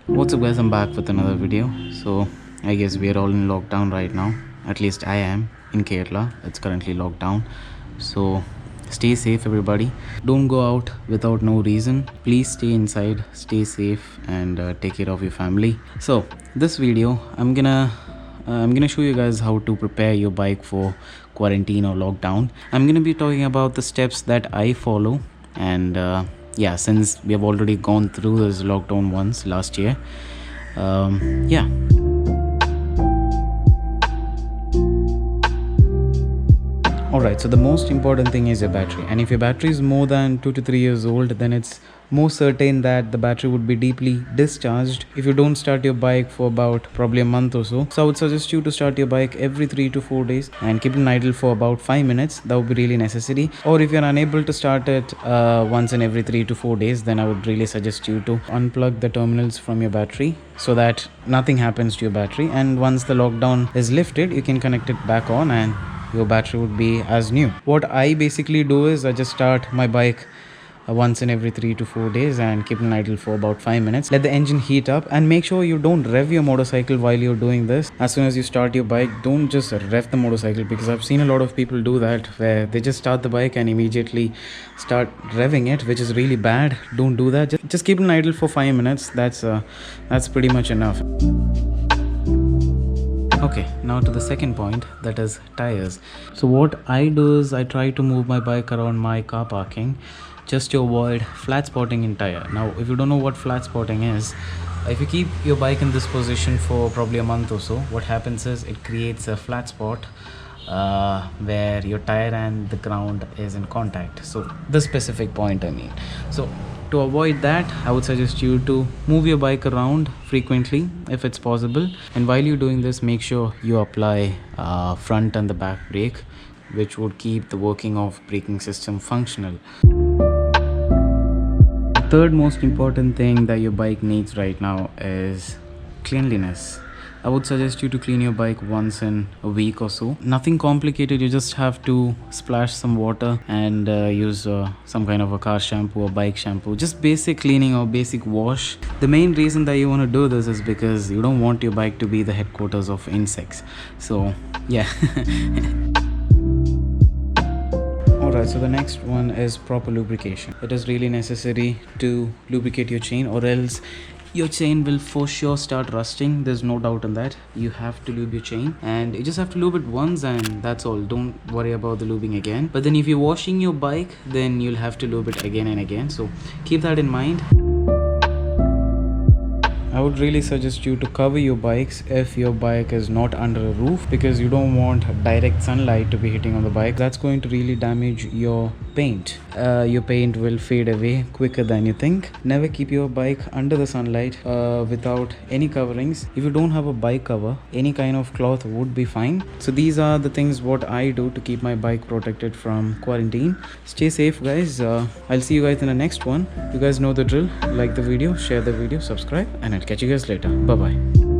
What's up guys, I'm back with another video. So I guess we are all in lockdown right now. At least I am in Kerala. It's currently lockdown. So stay safe everybody. Don't go out without no reason. Please stay inside, stay safe and take care of your family. So this video I'm gonna show you guys how to prepare your bike for quarantine or lockdown. I'm gonna be talking about the steps that I follow and yeah, since we have already gone through this lockdown once last year, yeah. Alright, so the most important thing is your battery, and if your battery is more than 2 to 3 years old, then it's more certain that the battery would be deeply discharged if you don't start your bike for about probably a month or so. So I would suggest you to start your bike every 3 to 4 days and keep it idle for about 5 minutes. That would be really necessary. Or if you're unable to start it once in every 3 to 4 days, then I would really suggest you to unplug the terminals from your battery so that nothing happens to your battery, and once the lockdown is lifted, you can connect it back on and your battery would be as new. What I basically do is I just start my bike once in every 3 to 4 days and keep it idle for about 5 minutes. Let the engine heat up and make sure you don't rev your motorcycle while you're doing this. As soon as you start your bike, don't just rev the motorcycle, because I've seen a lot of people do that where they just start the bike and immediately start revving it, which is really bad. Don't do that. Just keep it idle for 5 minutes. That's pretty much enough. Okay, now to the second point, that is tires. So what I do is I try to move my bike around my car parking just to avoid flat spotting in tire. Now if you don't know what flat spotting is, if you keep your bike in this position for probably a month or so, what happens is it creates a flat spot where your tire and the ground is in contact. So this specific point I mean. So to avoid that, I would suggest you to move your bike around frequently if it's possible, and while you're doing this, make sure you apply front and the back brake, which would keep the working of braking system functional. The third most important thing that your bike needs right now is cleanliness. I would suggest you to clean your bike once in a week or so. Nothing complicated, you just have to splash some water and use some kind of a car shampoo or bike shampoo. Just basic cleaning or basic wash. The main reason that you want to do this is because you don't want your bike to be the headquarters of insects. So yeah. Alright, so the next one is proper lubrication. It is really necessary to lubricate your chain, or else your chain will for sure start rusting. There's no doubt in that. You have to lube your chain, and you just have to lube it once and that's all. Don't worry about the lubing again. But then if you're washing your bike, then you'll have to lube it again and again, so keep that in mind. I would really suggest you to cover your bikes if your bike is not under a roof, because you don't want direct sunlight to be hitting on the bike. That's going to really damage your paint. Your paint will fade away quicker than you think. Never keep your bike under the sunlight without any coverings. If you don't have a bike cover, any kind of cloth would be fine. So these are the things what I do to keep my bike protected from quarantine. Stay safe guys. I'll see you guys in the next one. You guys know the drill. Like the video, share the video, subscribe, and I'll catch you guys later. Bye bye.